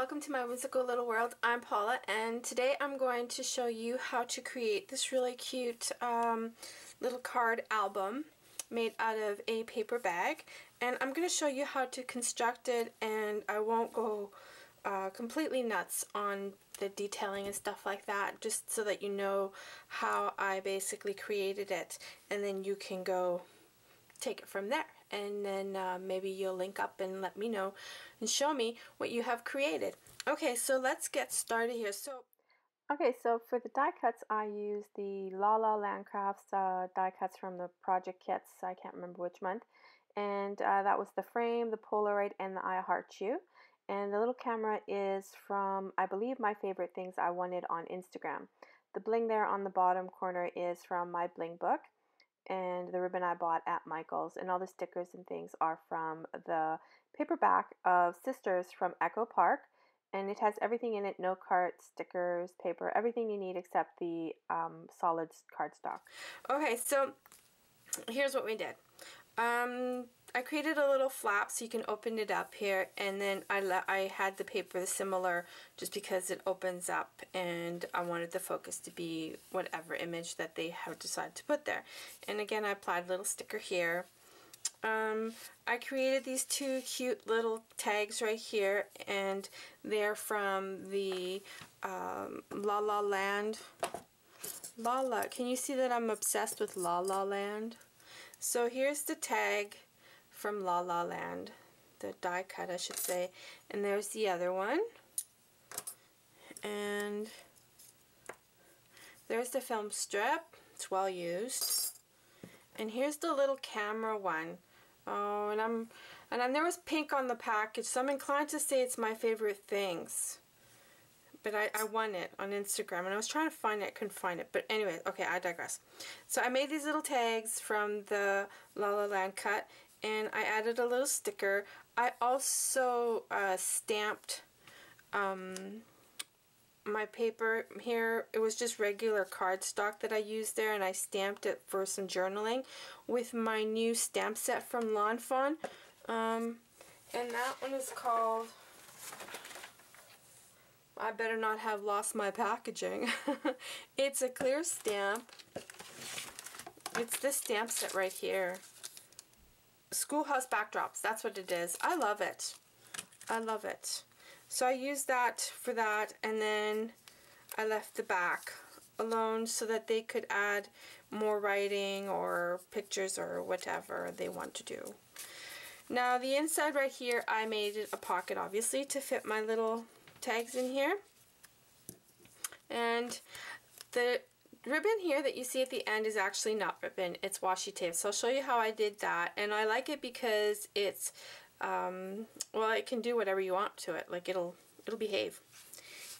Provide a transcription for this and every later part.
welcome to My Whimsical Little World. I'm Paula, and today I'm going to show you how to create this really cute little card album made out of a paper bag. And I'm going to show you how to construct it, and I won't go completely nuts on the detailing and stuff like that, just so that you know how I basically created it, and then you can go take it from there. And then maybe you'll link up and let me know and show me what you have created. Okay, so let's get started here. So for the die cuts, I use the La La Land Crafts die cuts from the project kits. I can't remember which month. And that was the frame, the Polaroid, and the I Heart You. And the little camera is from, I believe, My Favorite Things I Wanted on Instagram. The bling there on the bottom corner is from my bling book. And the ribbon I bought at Michael's, and all the stickers and things are from the paperback of Sisters from Echo Park, and it has everything in it: note cards, stickers, paper, everything you need except the solid cardstock. Okay, so here's what we did. I created a little flap so you can open it up here, and then I had the paper similar just because it opens up, and I wanted the focus to be whatever image that they have decided to put there. And again, I applied a little sticker here. I created these two cute little tags right here, and they're from the La La Land. Can you see that I'm obsessed with La La Land? So here's the tag from La La Land, the die cut I should say, and there's the other one, and there's the film strip. It's well used. And here's the little camera one. Oh, and there was pink on the package, so I'm inclined to say it's My Favorite Things. But I won it on Instagram, and I was trying to find it, couldn't find it. But anyway, okay, I digress. So I made these little tags from the La La Land cut, and I added a little sticker. I also stamped my paper here. It was just regular cardstock that I used there, and I stamped it for some journaling with my new stamp set from Lawn Fawn. And that one is called I Better Not Have Lost My Packaging. It's a clear stamp. It's this stamp set right here. Schoolhouse backdrops, that's what it is. I love it. I love it. So I used that for that, and then I left the back alone so that they could add more writing or pictures or whatever they want to do. Now the inside right here, I made it a pocket, obviously, to fit my little tags in here. And the ribbon here that you see at the end is actually not ribbon, it's washi tape. So I'll show you how I did that, and I like it because it's well, it can do whatever you want to it. Like it'll behave.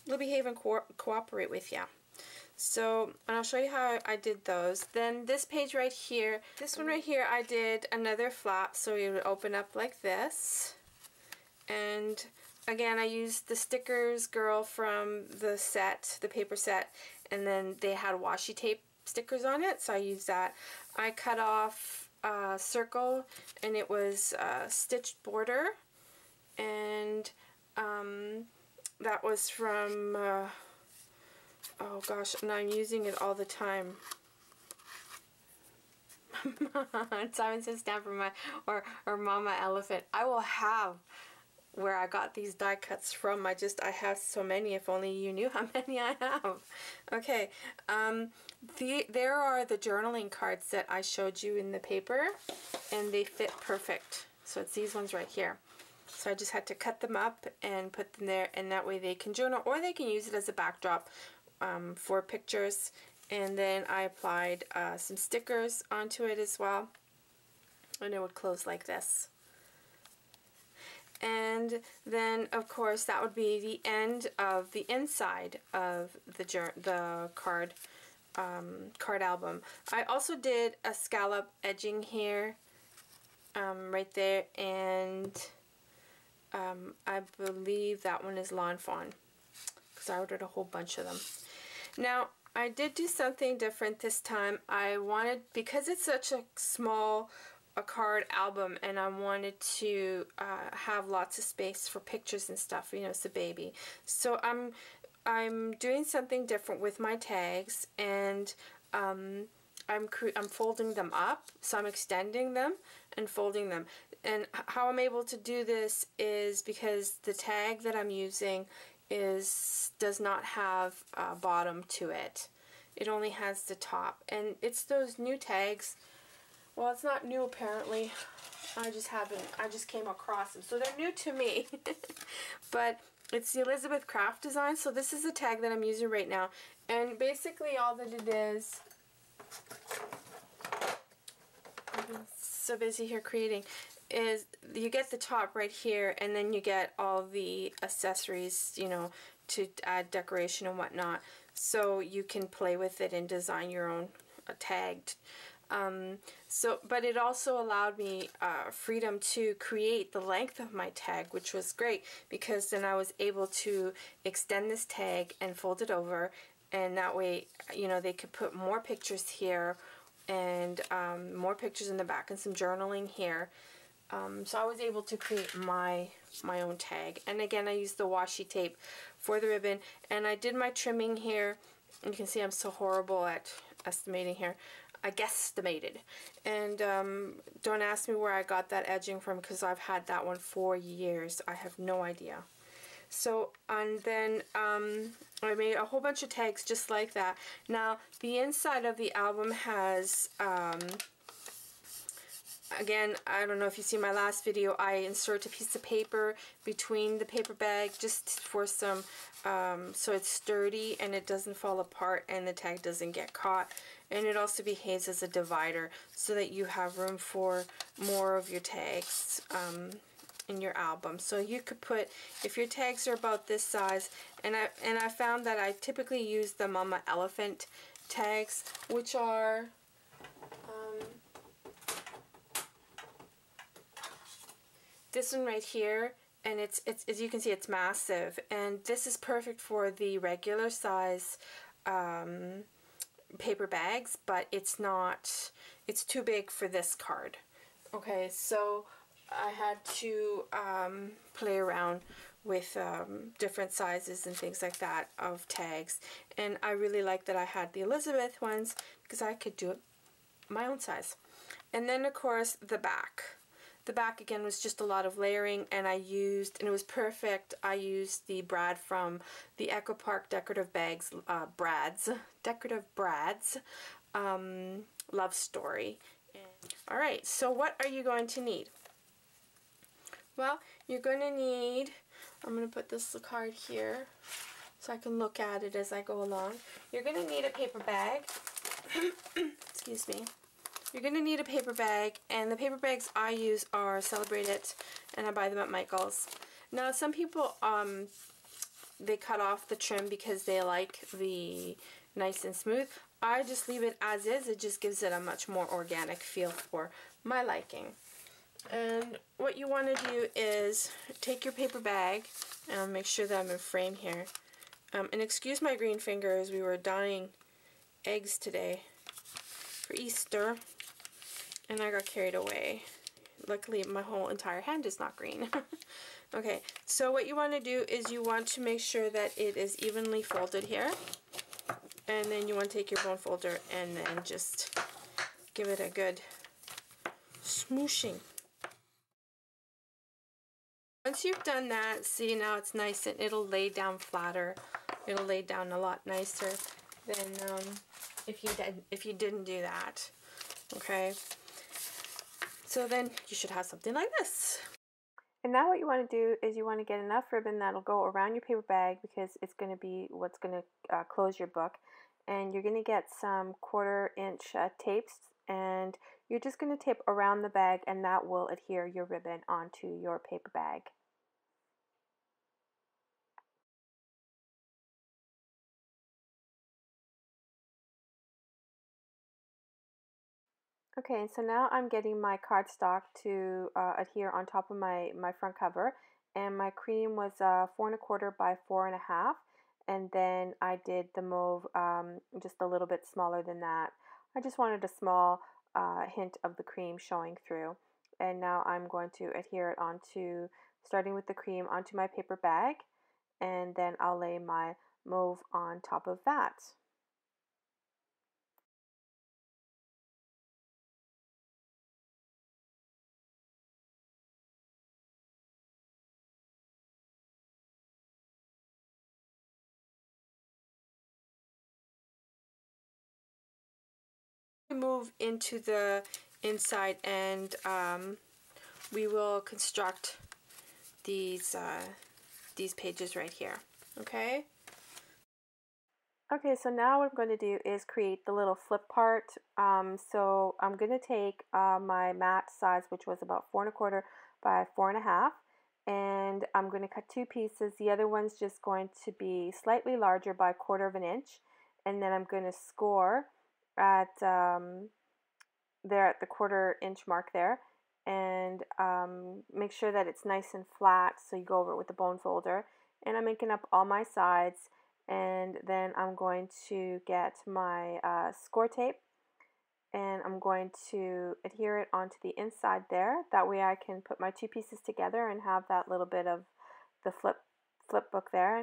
It'll behave and cooperate with you. So, and I'll show you how I did those. Then this page right here, this one right here, I did another flap, so it would open up like this. And again, I used the Stickers Girl from the set, the paper set, and then they had washi tape stickers on it, so I used that. I cut off a circle, and it was a stitched border, and that was from, oh gosh, and I'm using it all the time. Simon says stand for my, or Mama Elephant. I will have where I got these die cuts from. I have so many. If only you knew how many I have. Okay, there are the journaling cards that I showed you in the paper, and they fit perfect. So it's these ones right here. So I just had to cut them up and put them there, and that way they can journal, or they can use it as a backdrop for pictures. And then I applied some stickers onto it as well, and it would close like this. And then, of course, that would be the end of the inside of the card album. I also did a scallop edging here, right there, and I believe that one is Lawn Fawn, because I ordered a whole bunch of them. Now, I did do something different this time. I wanted, because it's such a small a card album, and I wanted to have lots of space for pictures and stuff. You know, it's a baby. So I'm doing something different with my tags, and I'm folding them up. So I'm extending them and folding them. And how I'm able to do this is because the tag that I'm using does not have a bottom to it. It only has the top, and it's those new tags. Well, it's not new apparently. I just came across them, so they're new to me. But it's the Elizabeth Craft design. So this is the tag that I'm using right now, and basically all that it is. I'm so busy here creating. Is you get the top right here, and then you get all the accessories, you know, to add decoration and whatnot, so you can play with it and design your own tagged. But it also allowed me freedom to create the length of my tag, which was great, because then I was able to extend this tag and fold it over, and that way, you know, they could put more pictures here and more pictures in the back and some journaling here. So I was able to create my own tag. And again, I used the washi tape for the ribbon, and I did my trimming here. You can see I'm so horrible at estimating here. I guesstimated. And don't ask me where I got that edging from, because I've had that one for years. I have no idea. So, and then I made a whole bunch of tags just like that. Now, the inside of the album has, again, I don't know if you see my last video, I insert a piece of paper between the paper bag just for some, so it's sturdy and it doesn't fall apart and the tag doesn't get caught. And it also behaves as a divider so that you have room for more of your tags in your album. So you could put, if your tags are about this size, and I found that I typically use the Mama Elephant tags, which are this one right here, and it's as you can see, it's massive, and this is perfect for the regular size paper bags, but it's not, it's too big for this card. Okay, so I had to play around with different sizes and things like that of tags, and I really like that I had the Elizabeth ones because I could do it my own size. And then of course the back. The back again was just a lot of layering, and and it was perfect. I used the brad from the Echo Park Decorative Bags, Decorative Brads, Love Story. Alright, so what are you going to need? Well, you're going to need, I'm going to put this card here so I can look at it as I go along. You're going to need a paper bag. Excuse me. You're going to need a paper bag, and the paper bags I use are Celebrate It, and I buy them at Michael's. Now, some people, they cut off the trim because they like the nice and smooth. I just leave it as is. It just gives it a much more organic feel for my liking. And what you want to do is take your paper bag, and make sure that I'm in frame here. And excuse my green fingers, we were dyeing eggs today for Easter, and I got carried away. Luckily, my whole entire hand is not green. Okay, so what you want to do is you want to make sure that it is evenly folded here, and then you want to take your bone folder and then just give it a good smooshing. Once you've done that, see, now it's nice and it'll lay down flatter. It'll lay down a lot nicer than if you didn't do that. Okay, so then you should have something like this. And now what you want to do is you want to get enough ribbon that'll go around your paper bag, because it's going to be what's going to close your book. And you're going to get some 1/4 inch tapes, and you're just going to tape around the bag, and that will adhere your ribbon onto your paper bag. Okay, so now I'm getting my cardstock to adhere on top of my front cover, and my cream was 4 1/4 by 4 1/2, and then I did the mauve just a little bit smaller than that. I just wanted a small hint of the cream showing through. And now I'm going to adhere it onto, starting with the cream, onto my paper bag, and then I'll lay my mauve on top of that. Move into the inside, and we will construct these pages right here. Okay. Okay, so now what I'm going to do is create the little flip part. So I'm going to take my mat size, which was about 4¼ by 4½, and I'm going to cut two pieces. The other one's just going to be slightly larger by 1/4 inch, and then I'm going to score at there at the 1/4 inch mark there, and make sure that it's nice and flat. So you go over it with the bone folder, and I'm making up all my sides. And then I'm going to get my score tape, and I'm going to adhere it onto the inside there. That way I can put my two pieces together and have that little bit of the flip book there.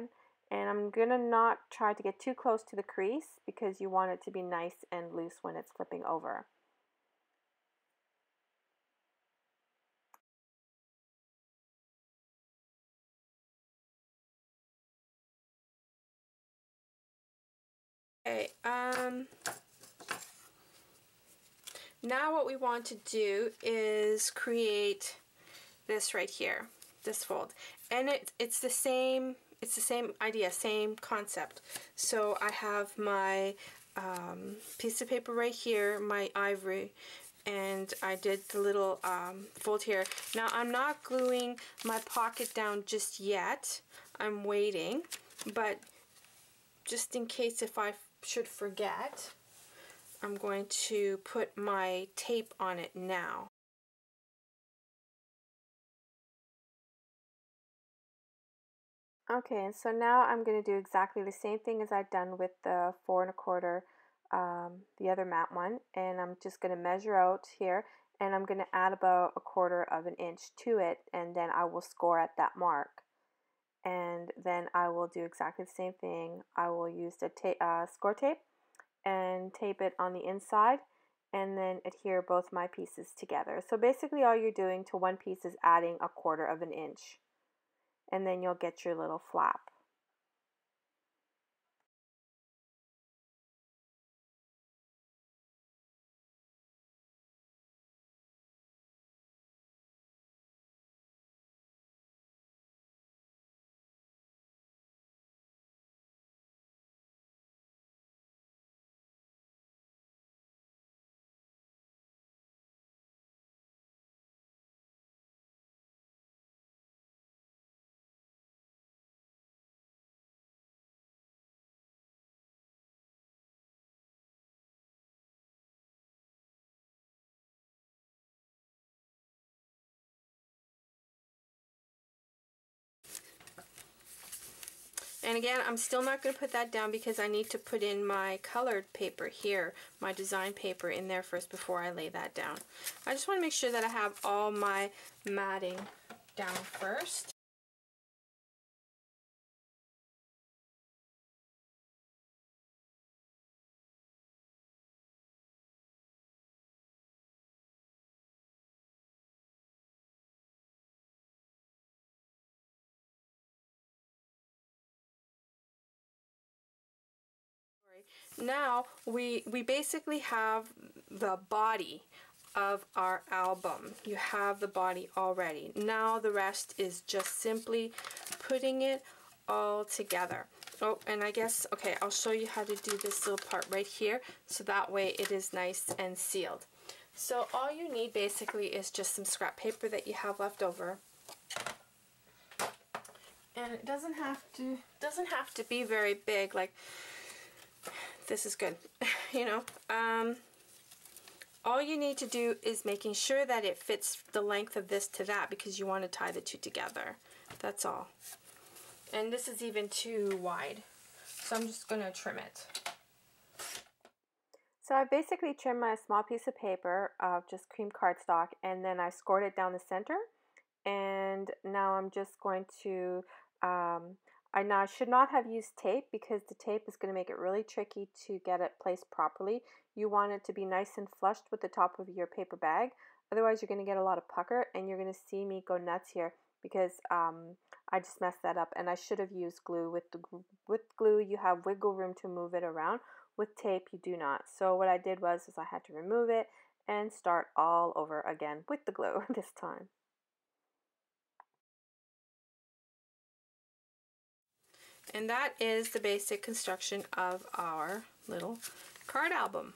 And I'm going to not try to get too close to the crease because you want it to be nice and loose when it's flipping over. Okay, now what we want to do is create this right here, this fold, and it's the same idea, same concept. So I have my piece of paper right here, my ivory, and I did the little fold here. Now I'm not gluing my pocket down just yet. I'm waiting, but just in case if I should forget, I'm going to put my tape on it now. Okay, and so now I'm going to do exactly the same thing as I've done with the 4¼ the other matte one, and I'm just going to measure out here, and I'm going to add about 1/4 inch to it, and then I will score at that mark. And then I will do exactly the same thing. I will use the score tape and tape it on the inside, and then adhere both my pieces together. So basically all you're doing to one piece is adding 1/4 inch, and then you'll get your little flap. And again, I'm still not going to put that down because I need to put in my colored paper here, my design paper in there first before I lay that down. I just want to make sure that I have all my matting down first. Now we basically have the body of our album. You have the body already. Now the rest is just simply putting it all together. Oh, and I guess, okay, I'll show you how to do this little part right here, so that way it is nice and sealed. So all you need basically is just some scrap paper that you have left over. And it doesn't have to be very big, like this is good. You know, all you need to do is making sure that it fits the length of this to that, because you want to tie the two together. That's all. And this is even too wide, so I'm just going to trim it. So I basically trimmed my small piece of paper of just cream cardstock, and then I scored it down the center. And now I'm just going to, I should not have used tape because the tape is going to make it really tricky to get it placed properly. You want it to be nice and flushed with the top of your paper bag. Otherwise you're going to get a lot of pucker and you're going to see me go nuts here because I just messed that up, and I should have used glue. With glue you have wiggle room to move it around. With tape you do not. So what I did was I had to remove it and start all over again with the glue this time. And that is the basic construction of our little card album.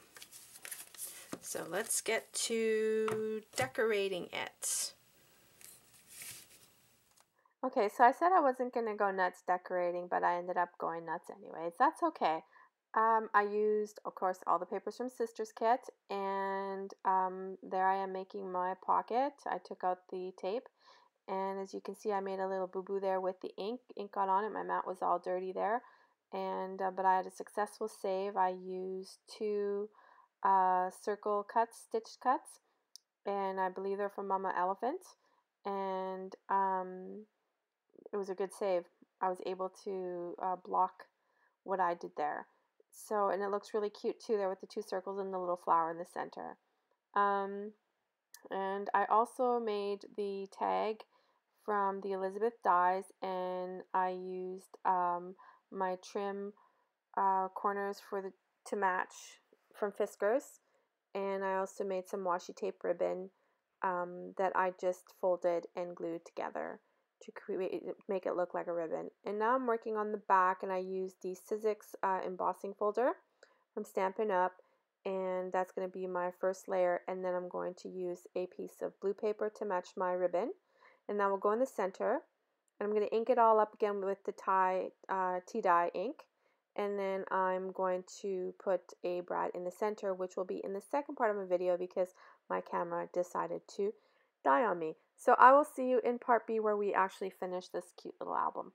So let's get to decorating it. Okay, so I said I wasn't going to go nuts decorating, but I ended up going nuts anyways. That's okay. I used, of course, all the papers from Sister's Kit, and there I am making my pocket. I took out the tape, and as you can see, I made a little boo-boo there with the ink. Ink got on it. My mat was all dirty there, and but I had a successful save. I used two circle cuts, stitched cuts, and I believe they're from Mama Elephant, and it was a good save. I was able to block what I did there. So, and it looks really cute too there with the two circles and the little flower in the center. And I also made the tag from the Elizabeth dies, and I used my trim corners to match from Fiskars, and I also made some washi tape ribbon that I just folded and glued together to make it look like a ribbon. And now I'm working on the back, and I used the Sizzix embossing folder from Stampin' Up, and that's going to be my first layer, and then I'm going to use a piece of blue paper to match my ribbon, and that will go in the center. And I'm going to ink it all up again with the tea dye ink, and then I'm going to put a brad in the center, which will be in the second part of my video because my camera decided to die on me. So I will see you in part B where we actually finish this cute little album.